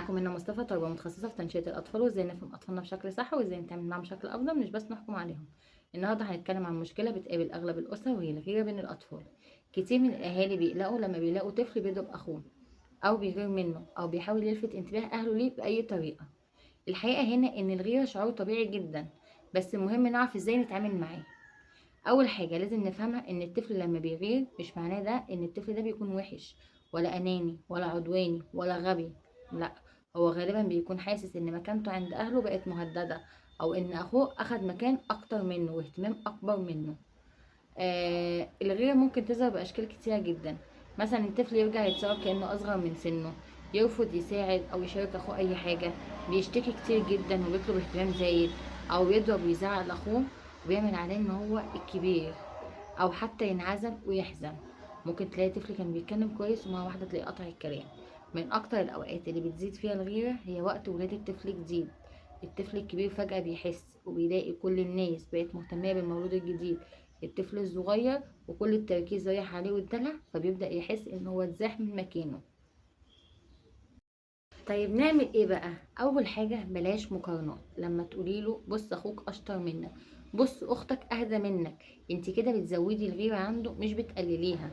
معاكم هنا مصطفى، طبيبة متخصصة في تنشئة الأطفال وازاي نفهم أطفالنا بشكل صح وازاي نتعامل معاهم بشكل أفضل مش بس نحكم عليهم. النهاردة هنتكلم عن مشكلة بتقابل أغلب الأسر وهي الغيرة بين الأطفال. كتير من الأهالي بيقلقوا لما بيلاقوا طفل بيضرب أخوه أو بيغير منه أو بيحاول يلفت انتباه أهله ليه بأي طريقة. الحقيقة هنا إن الغيرة شعور طبيعي جدا، بس المهم نعرف ازاي نتعامل معاه. أول حاجة لازم نفهمها إن الطفل لما بيغير مش معناه ده إن الطفل ده بيكون وحش ولا أناني ولا عدواني ولا غبي. لأ، هو غالبا بيكون حاسس إن مكانته عند أهله بقت مهددة، أو إن أخوه أخد مكان أكتر منه واهتمام أكبر منه. الغيرة ممكن تظهر بأشكال كتيرة جدا. مثلا الطفل يرجع يتصرف كأنه أصغر من سنه، يرفض يساعد أو يشارك أخوه أي حاجة، بيشتكي كتير جدا وبيطلب اهتمام زايد، أو يضرب ويزعق لأخوه وبيعمل عليه إن هو الكبير، أو حتى ينعزل ويحزن. ممكن تلاقي طفل كان بيتكلم كويس ومرة واحدة تلاقيه قطع الكلام. من أكتر الأوقات اللي بتزيد فيها الغيرة هي وقت ولادة طفل جديد. الطفل الكبير فجأة بيحس وبيلاقي كل الناس بقت مهتمية بالمولود الجديد، الطفل الصغير، وكل التركيز رايح عليه والدلع، فبيبدأ يحس ان هو اتزاح من مكانه. طيب نعمل ايه بقى؟ اول حاجة بلاش مقارنات. لما تقولي له بص اخوك اشطر منك، بص اختك اهدى منك، انت كده بتزودي الغيرة عنده مش بتقلليها.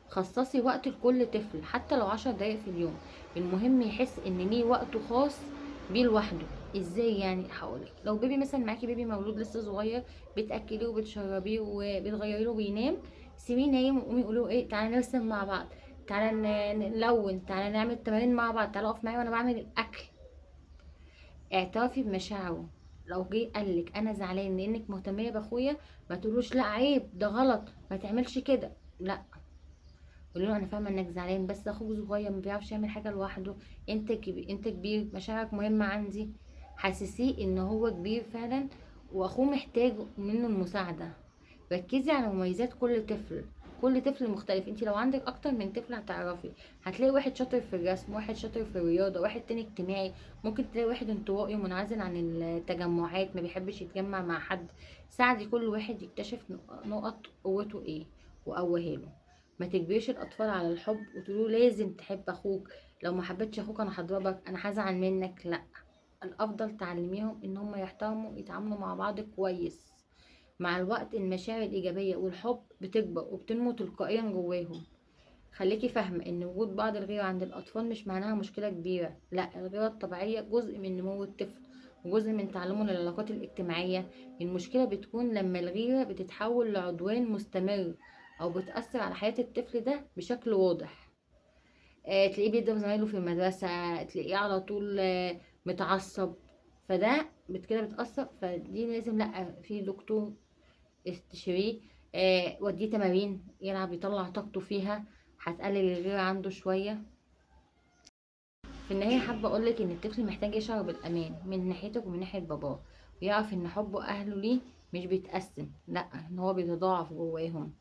خصصي وقت لكل طفل حتى لو 10 دقايق في اليوم. المهم يحس ان ليه وقته خاص بيه لوحده. ازاي يعني؟ هقولك، لو بيبي مثلا معاكي بيبي مولود لسه صغير، بتاكليه وبتشربيه وبتغيري له وينام، سيبيه نايم وقومي قولي له ايه، تعالى نرسم مع بعض، تعالى نلون، تعالى نعمل تمارين مع بعض، تعالى اقف معايا وانا بعمل الاكل. اعترفي بمشاعره. لو جه قالك انا زعلان لانك مهتميه باخويا، ما تقولوش لا عيب ده غلط ما تعملش كده، لا، قولي له انا فاهمه انك زعلان بس اخوك صغير ما بيعرفش يعمل حاجه لوحده، انت كبير مشاعرك مهمه عندي. حسسيه ان هو كبير فعلا واخوه محتاج منه المساعده. ركزي على مميزات كل طفل. كل طفل مختلف. انت لو عندك اكتر من طفل هتعرفي، هتلاقي واحد شاطر في الرسم، واحد شاطر في الرياضه، واحد تاني اجتماعي، ممكن تلاقي واحد انطوائي ومنعزل عن التجمعات ما بيحبش يتجمع مع حد. ساعدي كل واحد يكتشف نقط قوته ايه وقوهي له. ما تجبريش الاطفال على الحب وتقولوا لازم تحب اخوك، لو ما حبيتش اخوك انا هضربك، انا هزعل منك، لا. الافضل تعلميهم ان هم يحترموا ويتعاملوا مع بعض كويس. مع الوقت المشاعر الايجابيه والحب بتكبر وبتنمو تلقائيا جواهم. خليكي فاهمه ان وجود بعض الغيره عند الاطفال مش معناها مشكله كبيره، لا، الغيره الطبيعيه جزء من نمو الطفل وجزء من تعلمه للعلاقات الاجتماعيه. المشكله بتكون لما الغيره بتتحول لعدوان مستمر او بتاثر على حياه الطفل ده بشكل واضح. تلاقيه بيضرب زمايله في المدرسه، تلاقيه على طول متعصب. فده كده بتأثر، فدي لازم لا، في دكتور استشيريه. وديه تمارين يلعب يطلع طاقته فيها، هتقلل الغيرة عنده شوية. في النهاية حابة أقولك إن الطفل محتاج يشعر بالأمان من ناحيتك ومن ناحية باباه، ويعرف إن حب أهله ليه مش بيتقسم، لأ، إن هو بيتضاعف جواهم.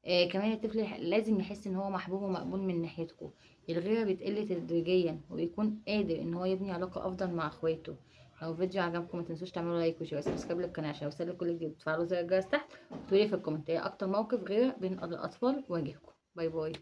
كمان الطفل لازم يحس إن هو محبوب ومقبول من ناحيتكم. الغيرة بتقل تدريجيا ويكون قادر إن هو يبني علاقة أفضل مع إخواته. لو الفيديو عجبكم ما تنسوش تعملوا لايك وشير وسبسكرايب للقناة عشان يوصلك كل جديد، وتفعلوا زر الجرس تحت، وتقولي في الكومنت ايه أكتر موقف غيرة بين الأطفال واجهكم. باي باي.